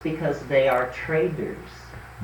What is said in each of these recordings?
because they are traders.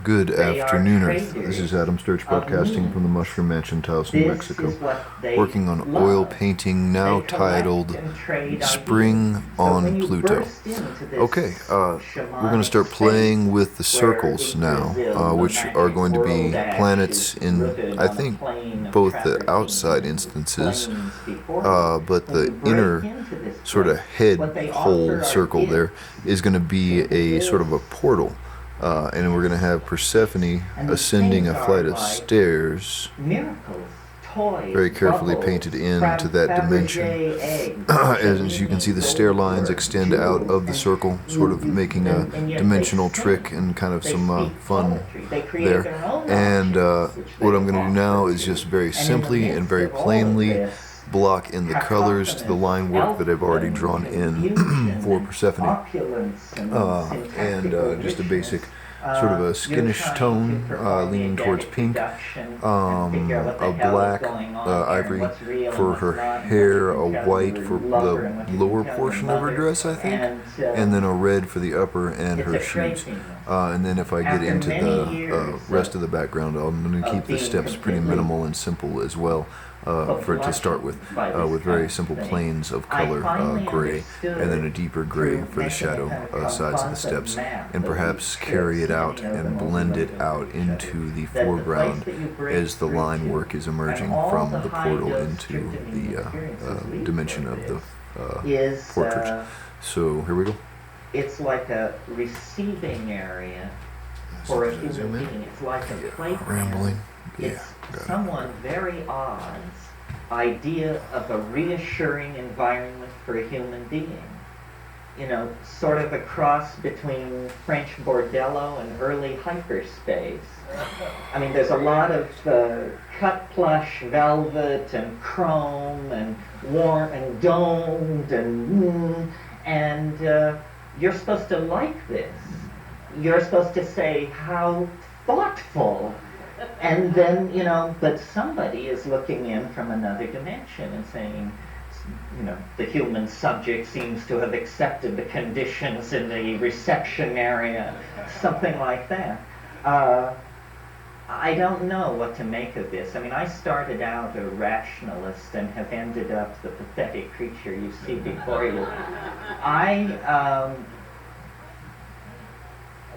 Good They are afternoon, Earth. This is traders Adam Sturch of broadcasting from the means. Mushroom Mansion, Taos, New This Mexico. is what they Working on oil love. painting now They collect titled and trade ideas. Spring So on when you Pluto. burst into this Okay, we're going to shamanic start space, playing with the where circles in now, Brazil the which are magic going to world be ash planets is in, rooted I on a think, plane of both the outside travertine instances, plains before you. but When you the break inner into this sort of place, head what they hole offer are circle there gifts, is going to be a sort of a gifts. portal. And we're going to have Persephone And these ascending things a are flight of like stairs, miracles, toys, very carefully bubbles, painted into that dimension. Fabergé eggs, As you can see, Cellini, the stair gold lines cord, extend out jewels, of the and circle, sort of making a and yet they dimensional trick sing, and kind of they some speak fun poetry, they create there. their own And objects, which what they I'm going to do now offer is to. just very And in the simply and midst very of all of plainly this block in the colors to the cacophonous line work that I've already elfin drawn in confusion for and Persephone. opulence and And syntactical just a richness, basic sort of a you're skinish trying to tone, perform the leaning towards Adamic pink, reduction and figure out what the a hell is black going on here and ivory what's real and for what's her not and what you hair, a can tell white your for lover the and what you lower can tell your portion of her mother. dress, I think, And and then a red for the upper and it's her a shoes. craziness. And then if I get After into many the years rest of the background, I'm going to of keep the being steps pretty completely minimal and simple as well. For it to start with by this kind very of simple thing, planes of I color, finally gray, and then a understood deeper gray through for the making a shadow kind of sides of the composite steps, map and of perhaps these carry it trips, out many of them and blend it overlapping out each into the other, that the foreground place that you break as the through line to, work is and emerging all from the the high portal dose into tryptamine the experiences lead dimension toward of the is portrait. So here we go. it's like a receiving area for a human Zoom in. being. It's like a playground. Rambling. Yeah, It's got it. someone very odd's idea of a reassuring environment for a human being. You know, sort of a cross between French bordello and early hyperspace. I mean, there's a lot of cut plush velvet and chrome and warm and domed and you're supposed to like this. You're supposed to say, how thoughtful. And then, you know, but somebody is looking in from another dimension and saying, you know, the human subject seems to have accepted the conditions in the reception area, something like that. I don't know what to make of this. I mean, I started out a rationalist and have ended up the pathetic creature you see before you.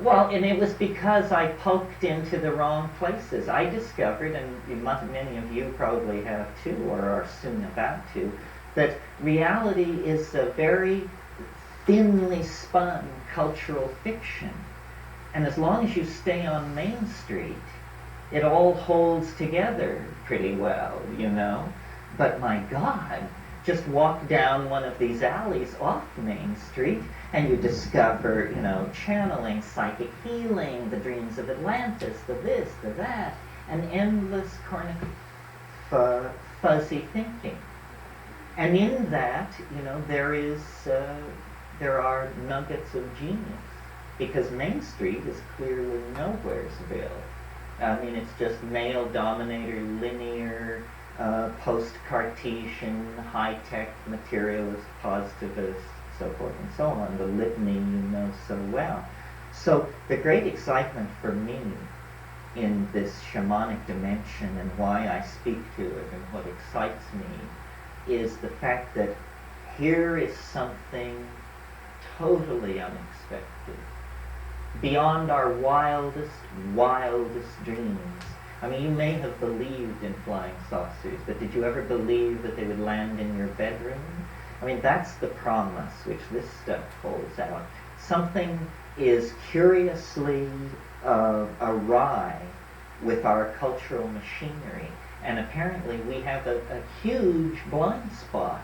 Well, and it was because I poked into the wrong places. I discovered, and many of you probably have too, or are soon about to, that reality is a very thinly spun cultural fiction. And as long as you stay on Main Street, it all holds together pretty well, you know. But my God, just walk down one of these alleys off Main Street and you discover, you know, channeling, psychic healing, the dreams of Atlantis, the this, the that, an endless fuzzy thinking. And in that, you know, there are nuggets of genius, because Main Street is clearly nowheresville. I mean, it's just male-dominator, linear, post-Cartesian, high-tech, materialist, positivist, so forth and so on, the litany you know so well. So the great excitement for me in this shamanic dimension and why I speak to it and what excites me is the fact that here is something totally unexpected, beyond our wildest dreams. I mean, you may have believed in flying saucers, but did you ever believe that they would land in your bedroom? I mean, that's the promise which this stuff holds out. Something is curiously awry with our cultural machinery, and apparently we have a huge blind spot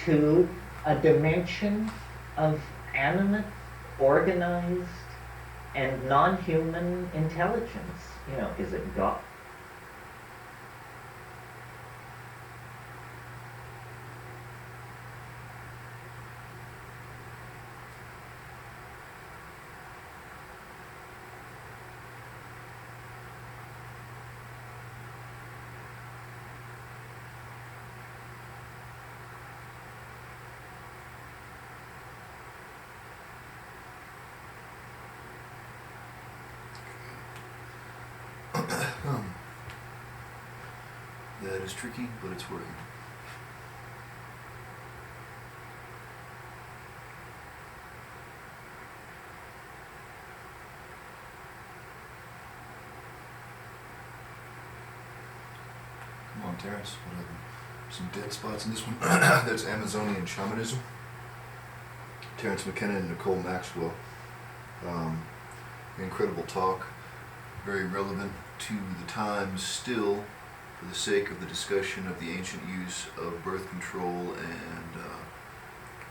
to a dimension of animate, organized, and non-human intelligence. You know, is it God? That is tricky, but it's working. Come on, Terrence. What happened? Some dead spots in this one. That's Amazonian shamanism. Terrence McKenna and Nicole Maxwell. Incredible talk. Very relevant to the times still, for the sake of the discussion of the ancient use of birth control and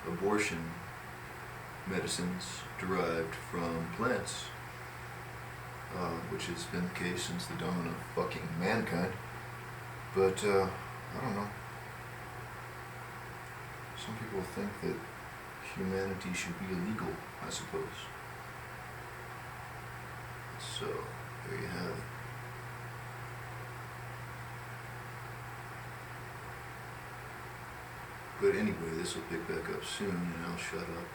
abortion medicines derived from plants, which has been the case since the dawn of fucking mankind. But, I don't know. Some people think that humanity should be illegal, I suppose. So, there you have it. But anyway, this will pick back up soon and I'll shut up.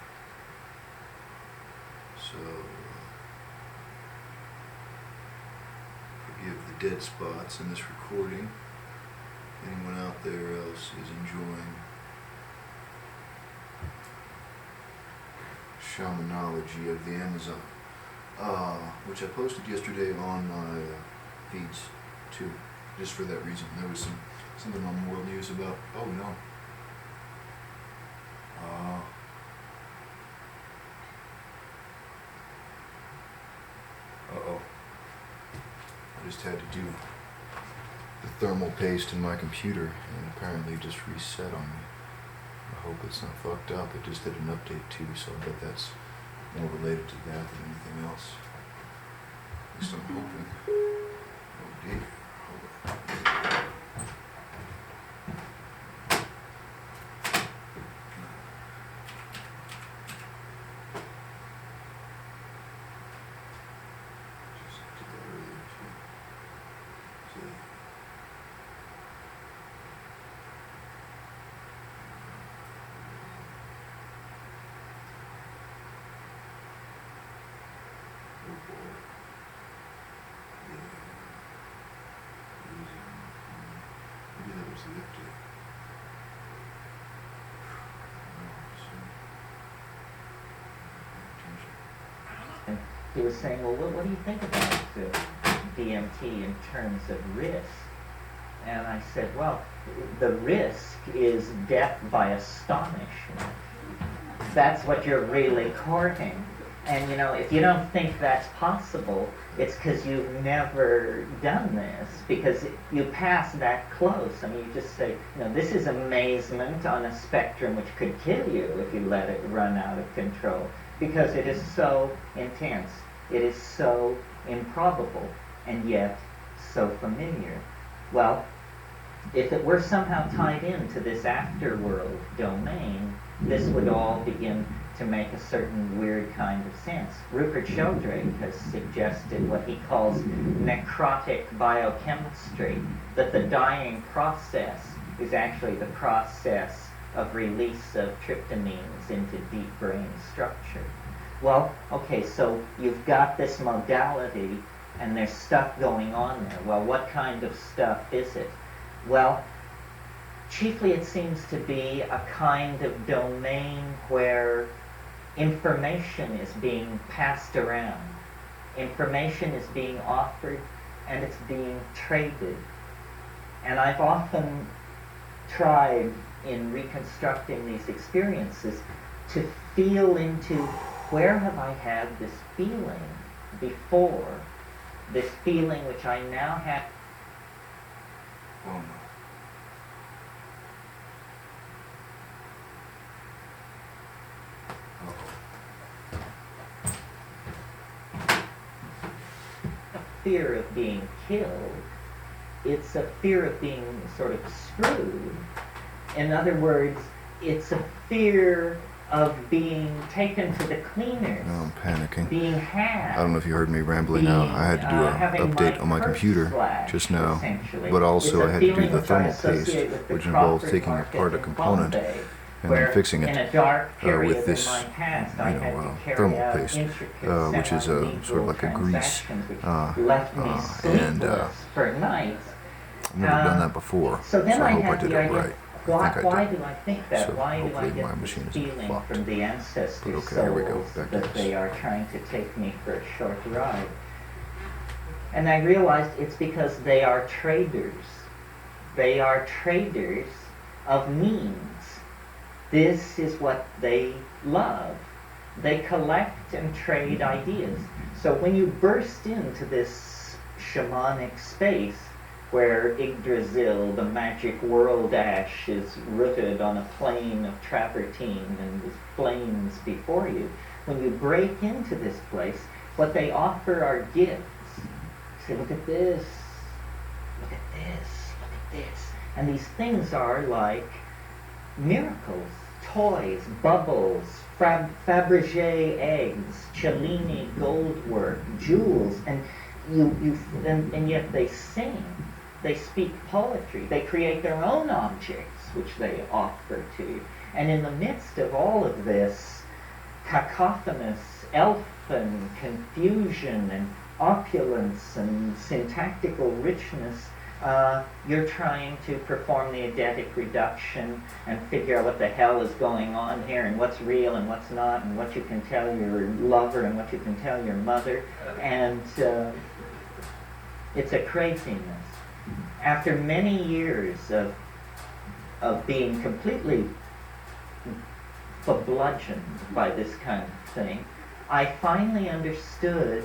So, forgive the dead spots in this recording. Anyone out there else is enjoying shamanology of the Amazon, which I posted yesterday on my feeds too, just for that reason. There was something on World News about, oh no. Uh-oh. I just had to do the thermal paste in my computer and apparently just reset on me. I hope it's not fucked up. It just did an update too, so I bet that's more related to that than anything else. At least I'm hoping. Oh dear. Hold on. Just did that earlier too. See? Maybe that was the update. And he was saying, well, what do you think about DMT in terms of risk? And I said, well, the risk is death by astonishment. That's what you're really courting. And you know, if you don't think that's possible, it's because you've never done this, because you pass that close. I mean, you just say, you know, this is amazement on a spectrum which could kill you if you let it run out of control, because it is so intense, it is so improbable, and yet so familiar. Well, if it were somehow tied into this afterworld domain, this would all begin to make a certain weird kind of sense. Rupert Sheldrake has suggested what he calls necrotic biochemistry, that the dying process is actually the process of release of tryptamines into deep brain structure. Well, okay, so you've got this modality and there's stuff going on there. Well, what kind of stuff is it? Well, chiefly it seems to be a kind of domain where information is being passed around. Information is being offered and it's being traded. And I've often tried in reconstructing these experiences to feel into where have I had this feeling before, this feeling which I now have. Oh no. Fear of being killed, it's a fear of being sort of screwed. In other words, it's a fear of being taken to the cleaners. No, I'm panicking. Being had. I don't know if you heard me rambling out. I had to do an update on my computer just now, but also I had to do the thermal paste, which involves taking apart a component and then fixing it with this, thermal paste, which is sort of like a grease, and I've never done that before, So then so I hope I had did the it idea, right. why do I think that? So Why do I hopefully my get this machine isn't feeling fucked. from the ancestor But okay, here we go. souls Back to that this. they are trying to take me for a short ride? And I realized it's because they are traders. They are traders of means. This is what they love. They collect and trade ideas. So when you burst into this shamanic space where Yggdrasil, the magic world ash, is rooted on a plane of travertine and with flames before you, when you break into this place, what they offer are gifts. Say, look at this, look at this, look at this. And these things are like miracles, toys, bubbles, Fabergé eggs, Cellini goldwork, jewels, and and yet they sing, they speak poetry, they create their own objects which they offer to you. And in the midst of all of this cacophonous, elfin confusion and opulence and syntactical richness, you're trying to perform the eidetic reduction and figure out what the hell is going on here and what's real and what's not and what you can tell your lover and what you can tell your mother. And it's a craziness. After many years of being completely bludgeoned by this kind of thing, I finally understood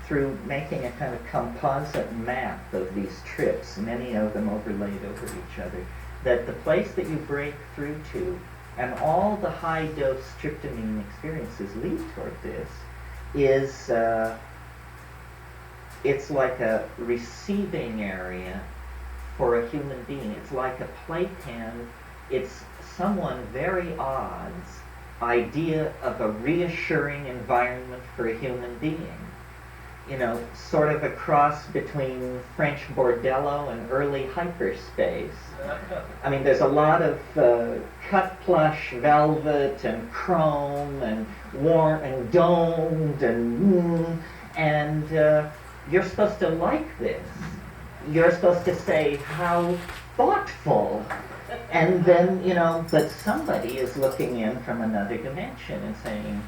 through making a kind of composite map of these trips, many of them overlaid over each other, that the place that you break through to and all the high dose tryptamine experiences lead toward this is it's like a receiving area for a human being. It's like a playpen. It's someone very odd's idea of a reassuring environment for a human being. You know, sort of a cross between French bordello and early hyperspace. I mean, there's a lot of cut plush velvet and chrome and warm and domed and you're supposed to like this. You're supposed to say, how thoughtful. And then, you know, but somebody is looking in from another dimension and saying,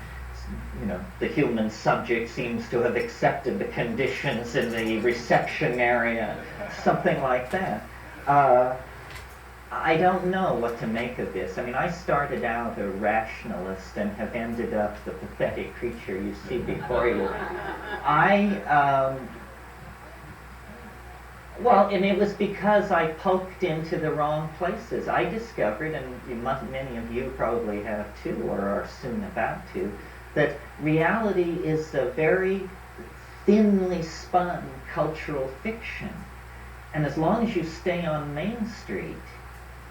you know, the human subject seems to have accepted the conditions in the reception area, something like that. I don't know what to make of this. I mean, I started out a rationalist and have ended up the pathetic creature you see before you. Well, and it was because I poked into the wrong places. I discovered, and many of you probably have too, or are soon about to, that reality is a very thinly spun cultural fiction. And as long as you stay on Main Street,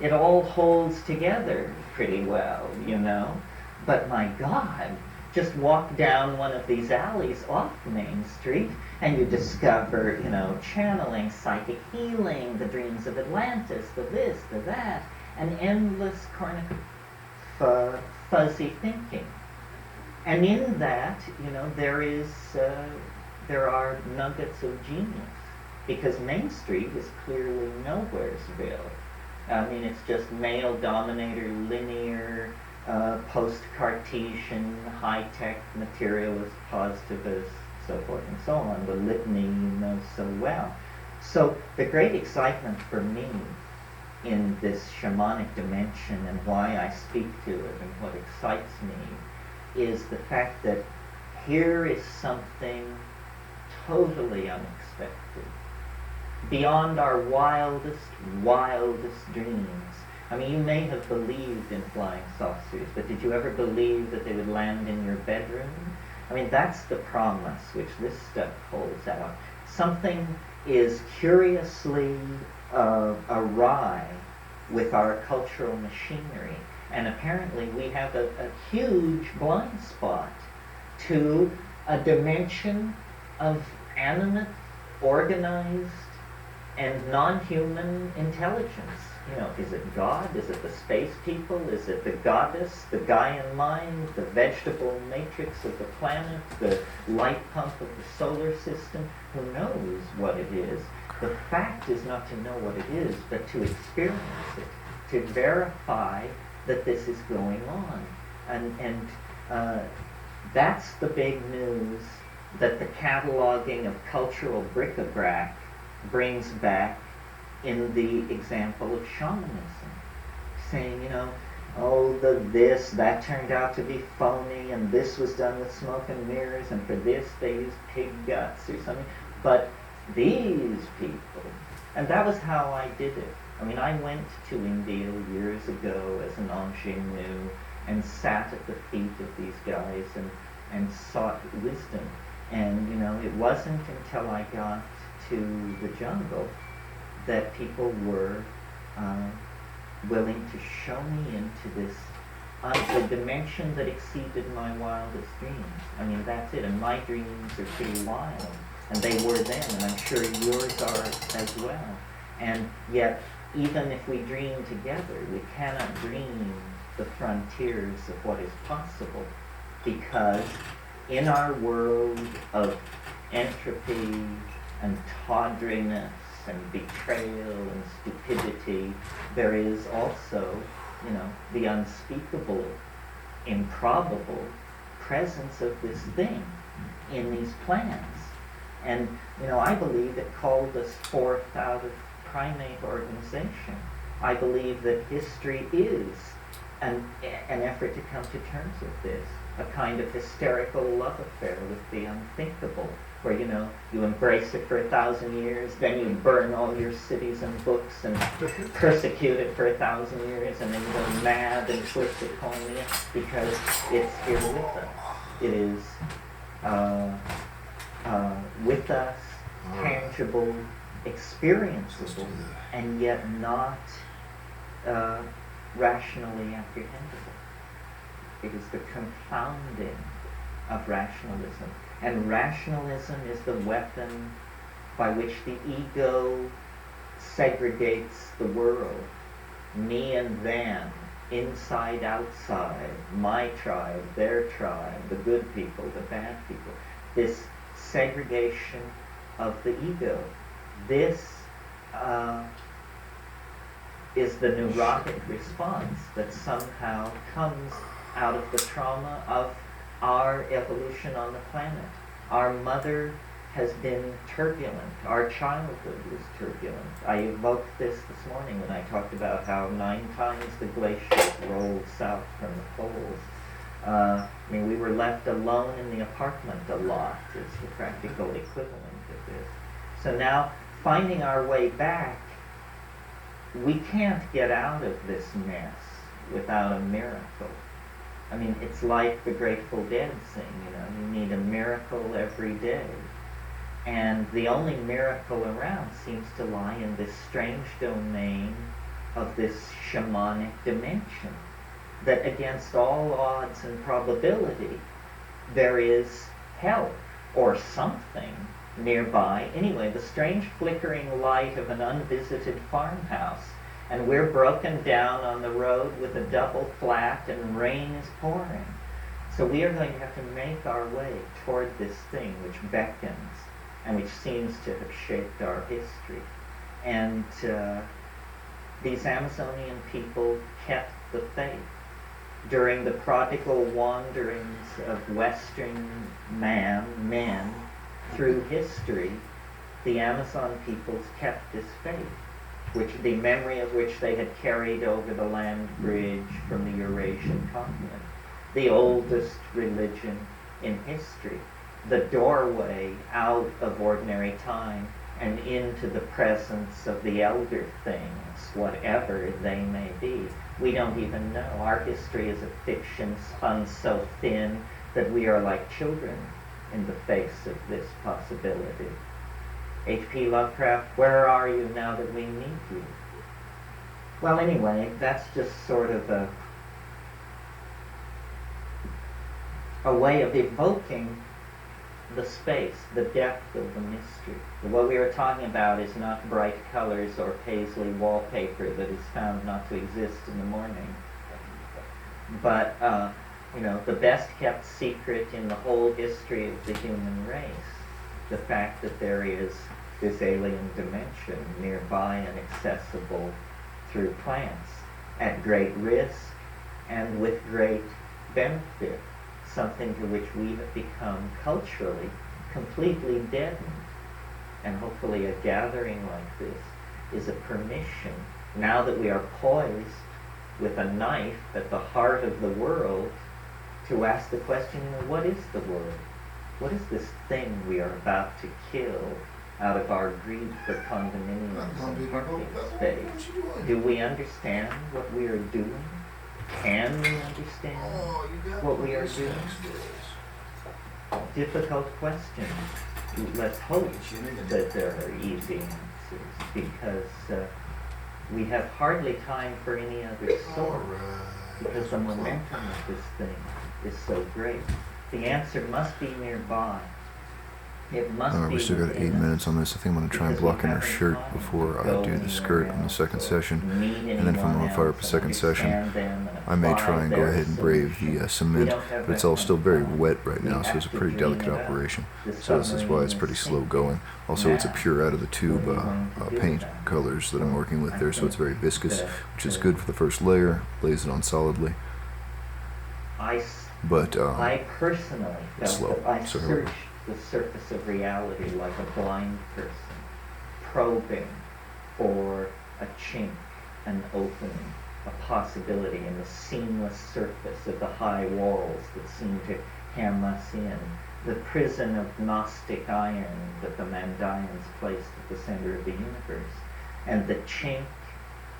it all holds together pretty well, you know. But my God, just walk down one of these alleys off Main Street and you discover, you know, channeling, psychic healing, the dreams of Atlantis, the this, the that, an endless fuzzy thinking. And in that, you know, there are nuggets of genius, because Main Street is clearly Nowheresville. I mean, it's just male-dominator, linear, post-Cartesian, high-tech, materialist, positivist, so forth and so on, the litany you know so well. So the great excitement for me in this shamanic dimension and why I speak to it and what excites me is the fact that here is something totally unexpected, beyond our wildest dreams. I mean, you may have believed in flying saucers, but did you ever believe that they would land in your bedroom? I mean, that's the promise which this stuff holds out. Something is curiously awry with our cultural machinery, and apparently we have a huge blind spot to a dimension of animate, organized, and non-human intelligence. is it God? Is it the space people? Is it the goddess, the Gaian mind, the vegetable matrix of the planet, the light pump of the solar system? Who knows what it is? The fact is not to know what it is, but to experience it, to verify that this is going on. And that's the big news that the cataloging of cultural bric-a-brac brings back in the example of shamanism, saying, that turned out to be phony, and this was done with smoke and mirrors, and for this they used pig guts or something. But these people, and that was how I did it. I went to India years ago as an ingenue and sat at the feet of these guys and sought wisdom. And, it wasn't until I got to the jungle that people were willing to show me into this, the dimension that exceeded my wildest dreams. That's it. And my dreams are pretty wild. And they were then, and I'm sure yours are as well. And yet, even if we dream together, we cannot dream the frontiers of what is possible, because in our world of entropy and tawdriness and betrayal and stupidity, there is also, the unspeakable, improbable presence of this thing in these plants. And, I believe it called us forth out of primate organization. I believe that history is an effort to come to terms with this, a kind of hysterical love affair with the unthinkable, where, you embrace it for 1,000 years, then you burn all your cities and books and persecute it for 1,000 years, and then you go mad and twist the cornea because it's here with us. It is with us, tangible, experienceable, and yet not rationally apprehendable. It is the confounding of rationalism. And rationalism is the weapon by which the ego segregates the world. Me and them, inside, outside, my tribe, their tribe, the good people, the bad people. This segregation of the ego. This is the neurotic response that somehow comes out of the trauma of our evolution on the planet. Our mother has been turbulent. Our childhood was turbulent. I evoked this morning when I talked about how 9 times the glaciers rolled south from the poles. We were left alone in the apartment a lot is the practical equivalent of this. So now, finding our way back, we can't get out of this mess without a miracle. It's like the Grateful Dead sing, you need a miracle every day. And the only miracle around seems to lie in this strange domain of this shamanic dimension, that against all odds and probability, there is help or something nearby. Anyway, the strange flickering light of an unvisited farmhouse, and we're broken down on the road with a double flat and rain is pouring. So we are going to have to make our way toward this thing which beckons and which seems to have shaped our history. And these Amazonian people kept the faith. During the prodigal wanderings of Western men through history, the Amazon peoples kept this faith, the memory of which they had carried over the land bridge from the Eurasian continent, the oldest religion in history, the doorway out of ordinary time and into the presence of the elder things, whatever they may be. We don't even know. Our history is a fiction spun so thin that we are like children in the face of this possibility. H.P. Lovecraft, where are you now that we need you? Well, anyway, that's just sort of a way of evoking the space, the depth of the mystery. What we are talking about is not bright colors or paisley wallpaper that is found not to exist in the morning, but the best kept secret in the whole history of the human race, the fact that there is this alien dimension nearby and accessible through plants at great risk and with great benefit, something to which we have become culturally completely deadened. And hopefully a gathering like this is a permission, now that we are poised with a knife at the heart of the world, to ask the question, what is the world? What is this thing we are about to kill out of our greed for condominiums and parking space? Do we understand what we are doing? Can we understand what we are doing? Difficult questions. Let's hope that there are easy answers, because we have hardly time for any other sort, because the momentum of this thing is so great. The answer must be nearby. It must be. We still got 8 minutes on this. I think I'm going to try and block in her shirt before I do the skirt on the second session. And then if I'm going to fire up a second session, I may try and go ahead and brave the cement, but it's all still very wet right now, so it's a pretty delicate operation. So this is why it's pretty slow going. Also, it's a pure out of the tube paint colors that I'm working with there, so it's very viscous, which is good for the first layer, lays it on solidly. But I personally felt slow. that I searched the surface of reality like a blind person, probing for a chink, an opening, a possibility in the seamless surface of the high walls that seem to hem us in, the prison of Gnostic iron that the Mandayans placed at the center of the universe. And the chink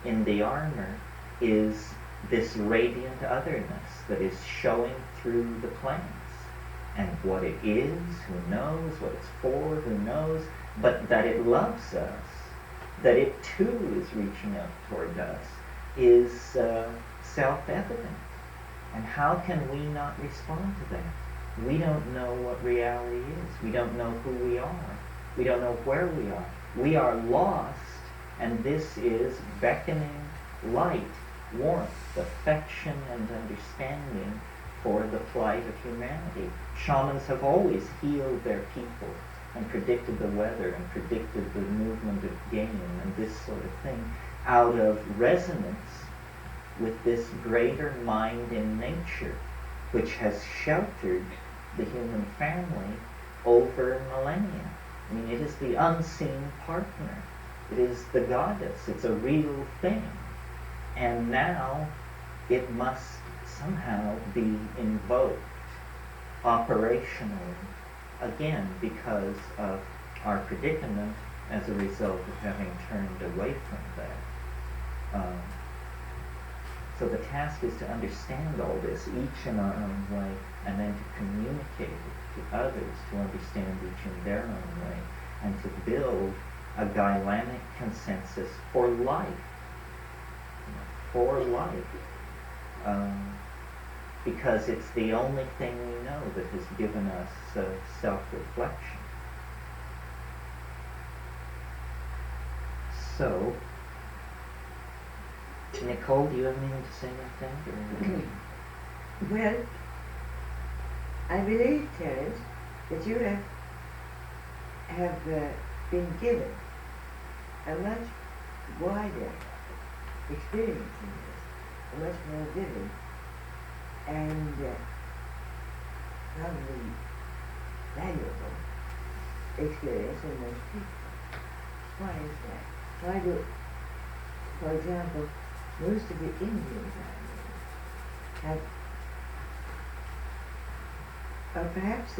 in the armor is this radiant otherness that is showing through the plants. And what it is, who knows? What it's for, who knows? But that it loves us, that it too is reaching out toward us, is self-evident. And how can we not respond to that? We don't know what reality is. We don't know who we are. We don't know where we are. We are lost, and this is beckoning light, warmth, affection, and understanding for the plight of humanity. Shamans have always healed their people and predicted the weather and predicted the movement of game and this sort of thing out of resonance with this greater mind in nature, which has sheltered the human family over millennia. I mean, it is the unseen partner. It is the goddess. It's a real thing. And now it must somehow be invoked operationally again because of our predicament as a result of having turned away from that. So the task is to understand all this, each in our own way, and then to communicate it to others to understand each in their own way, and to build a galenic consensus for life. For life. Because it's the only thing we know that has given us self-reflection. So, Nicole, do you have anything to say about that? Well, I believe, Terence, that you have been given a much wider experience in this, a much more vivid and probably valuable experience in most people. Why is that? Why do, for example, most of the Indians I know are perhaps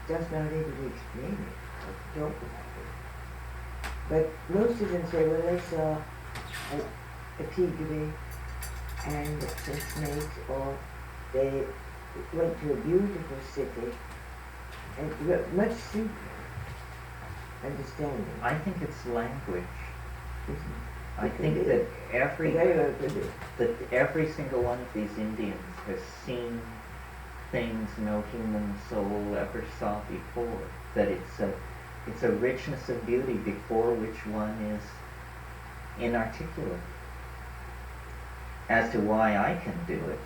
just not able to explain it or to talk about it. But most of them say, well, they saw a tigre and some snakes, or they went to a beautiful city, and much simpler understanding. I think it's language. Mm-hmm. I think that every single one of these Indians has seen things no human soul ever saw before. That it's a richness of beauty before which one is inarticulate. As to why I can do it,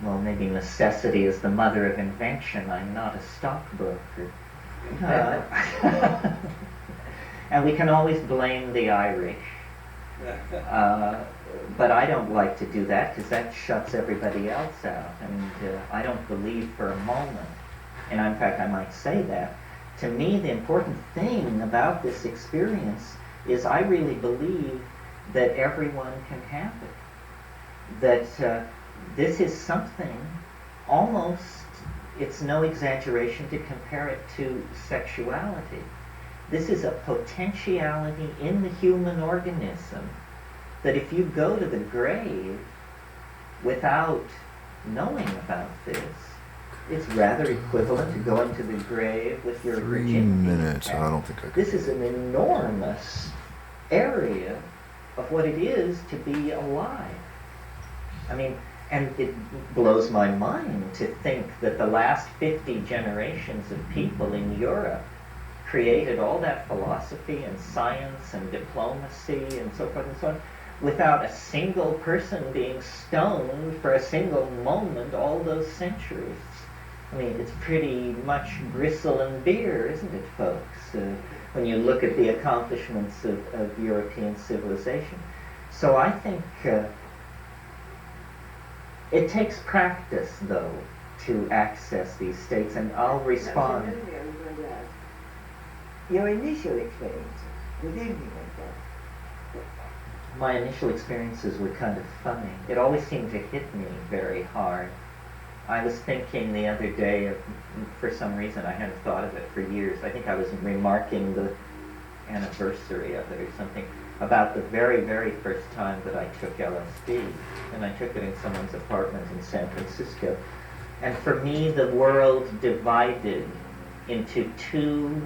well, maybe necessity is the mother of invention. I'm not a stockbroker. And we can always blame the Irish. But I don't like to do that because that shuts everybody else out. And I don't believe for a moment, and in fact I might say that, to me the important thing about this experience is I really believe that everyone can have it. That this is something almost, it's no exaggeration to compare it to sexuality. This is a potentiality in the human organism that if you go to the grave without knowing about this, it's rather equivalent to going to the grave with your 3 virginity. minutes. I don't think I could. This is an enormous area of what it is to be alive. I mean, and it blows my mind to think that the last 50 generations of people in Europe created all that philosophy and science and diplomacy and so forth and so on without a single person being stoned for a single moment all those centuries. I mean, it's pretty much gristle and beer, isn't it, folks, when you look at the accomplishments of European civilization. So I think it takes practice, though, to access these states, and I'll respond. Absolutely, I was going to ask. Your initial experiences with anything like that. My initial experiences were kind of funny. It always seemed to hit me very hard. I was thinking the other day, for some reason I hadn't thought of it for years, I think I was remarking the anniversary of it or something, about the very, very first time that I took LSD. And I took it in someone's apartment in San Francisco. And for me, the world divided into two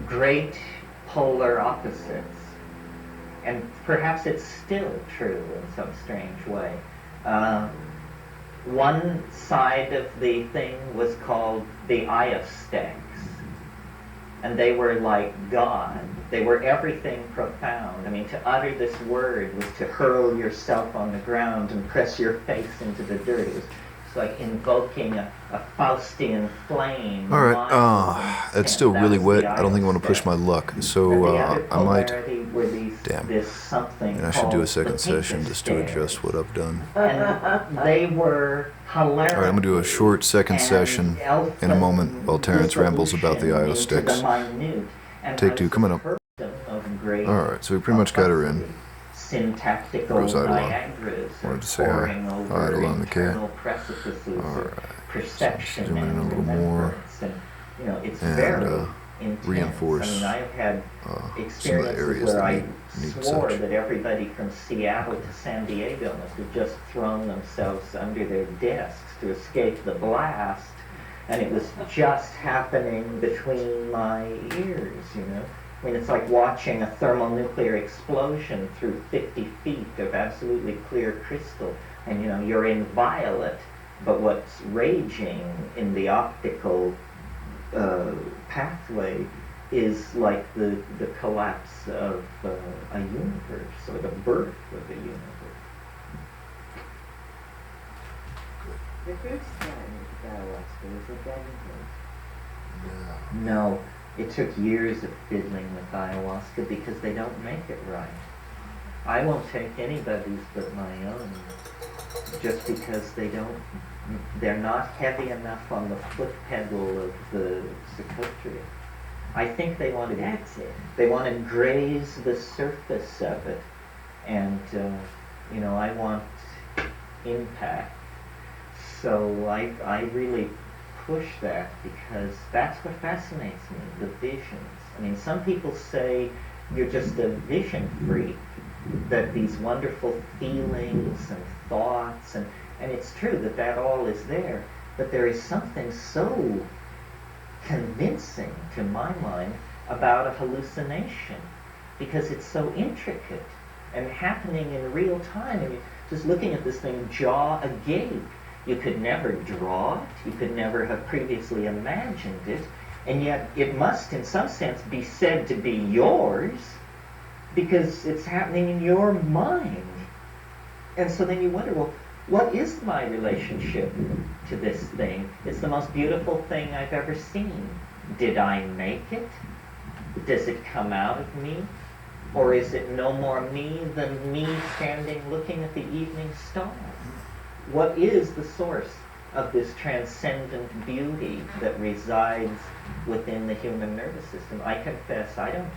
great polar opposites. And perhaps it's still true in some strange way. One side of the thing was called the Iostechs. And they were like God. They were everything profound. I mean, to utter this word was to hurl yourself on the ground and press your face into the dirt. It was like invoking a Faustian flame. All right. It's still really wet. I don't think I want to push my luck. So I might. Damn. And I should do a second session just to adjust what I've done. And they were hilarious. All right, I'm going to do a short second session in a moment while Terrence rambles about the IO sticks. Take two, coming up. All right, so we pretty much got her in. Syntactical Rose Eidolon. Niagaras Wanted to say hi. Hi, Eidolon the cat. All right. Perception Zoom in a little more. And, you know, it's And, very intense. reinforce, I mean, I've had some of the experiences areas where that I need swore such. that everybody from Seattle to San Diego must have just thrown themselves under their desks to escape the blast, and it was just happening between my ears, you know. I mean, it's like watching a thermonuclear explosion through 50 feet of absolutely clear crystal, and you know, you're in violet, but what's raging in the optical pathway is like the collapse of a universe, or the birth of a universe. The first time you took ayahuasca, was it that intense? No, it took years of fiddling with ayahuasca because they don't make it right. I won't take anybody's but my own, just because they're not heavy enough on the foot pedal of the Secotria. I think they want to graze the surface of it, and you know, I want impact. So I really push that because that's what fascinates me, the visions. I mean, some people say you're just a vision freak, that these wonderful feelings and thoughts, and it's true that all is there, but there is something so convincing to my mind about a hallucination, because it's so intricate and happening in real time, and you're just looking at this thing jaw agape, You could never draw it. You could never have previously imagined it. And yet it must, in some sense, be said to be yours because it's happening in your mind. And so then you wonder, well, what is my relationship to this thing? It's the most beautiful thing I've ever seen. Did I make it? Does it come out of me? Or is it no more me than me standing looking at the evening stars? What is the source of this transcendent beauty that resides within the human nervous system? I confess I don't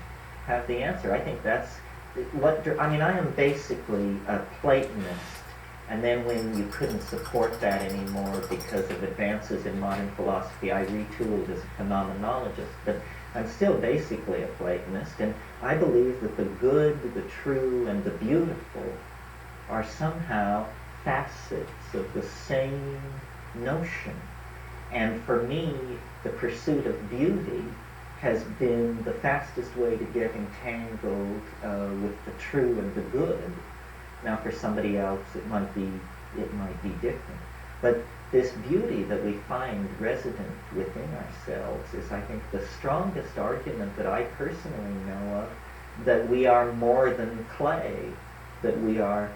have the answer. I think that's I am basically a Platonist, and then when you couldn't support that anymore because of advances in modern philosophy, I retooled as a phenomenologist. But I'm still basically a Platonist, and I believe that the good, the true, and the beautiful are somehow facets of the same notion. And for me, the pursuit of beauty has been the fastest way to get entangled with the true and the good. Now, for somebody else, it might be different. But this beauty that we find resident within ourselves is, I think, the strongest argument that I personally know of that we are more than clay, that we are,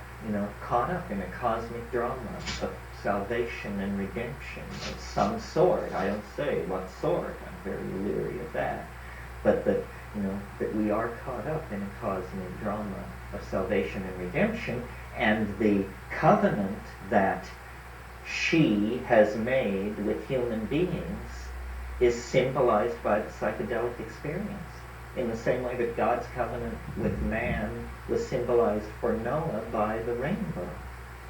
caught up in a cosmic drama of salvation and redemption of some sort. I don't say what sort. I'm very leery of that. But that, that we are caught up in a cosmic drama of salvation and redemption, and the covenant that she has made with human beings is symbolized by the psychedelic experience. In the same way that God's covenant with man was symbolized for Noah by the rainbow.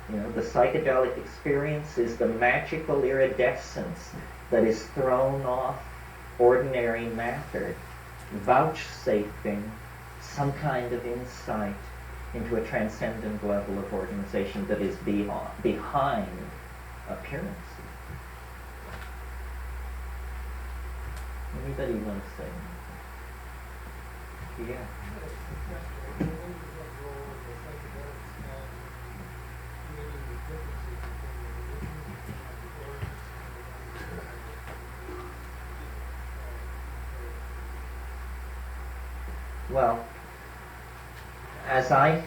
The psychedelic experience is the magical iridescence that is thrown off ordinary matter, vouchsafing some kind of insight into a transcendent level of organization that is behind appearances. Anybody want to say anything? Yeah. Well, as I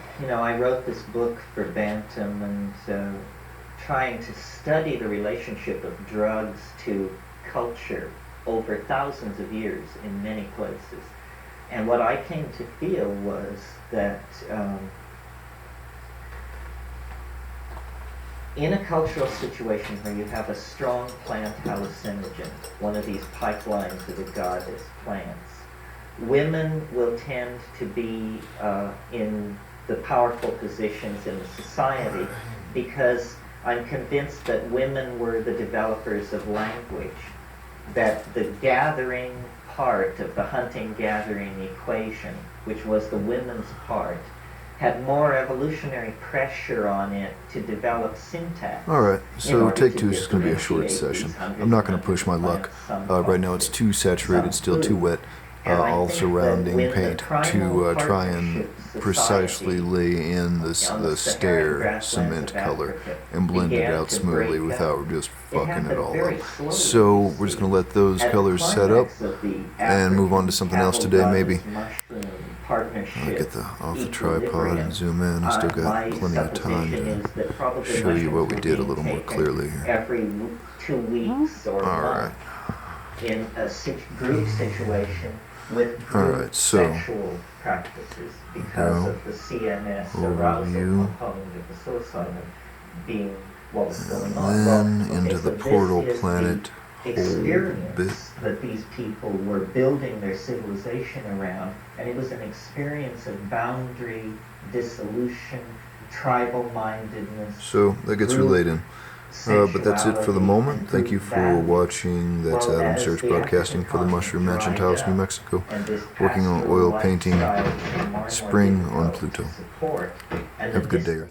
wrote this book for Bantam and trying to study the relationship of drugs to culture over thousands of years in many places. And what I came to feel was that in a cultural situation where you have a strong plant hallucinogen, one of these pipelines of the goddess plants, women will tend to be in the powerful positions in the society because I'm convinced that women were the developers of language, that the gathering part of the hunting-gathering equation, which was the women's part, had more evolutionary pressure on it to develop syntax. Alright, so take two is just going to be a short session. I'm not going to push my luck. Right now it's too saturated, still too wet. All surrounding paint to try and precisely lay in the stair cement color and blend it out smoothly without just fucking it all up. So we're just going to let those colors set up and move on to something else today maybe. I'll get off the tripod and zoom in. I still got plenty of time to show you what we did a little more clearly here. Every 2 weeks or month in a group situation with group sexual practices because of the CNS arousal component of the psilocybin being what was going on. Then into the portal planet experience that these people were building their civilization around, and it was an experience of boundary, dissolution, tribal-mindedness. So that gets relayed in. But that's it for the moment. Thank you for watching. That's Adam Search broadcasting for the Mushroom Mansion, Taos, New Mexico. Working on oil painting Spring on Pluto. Have a good day.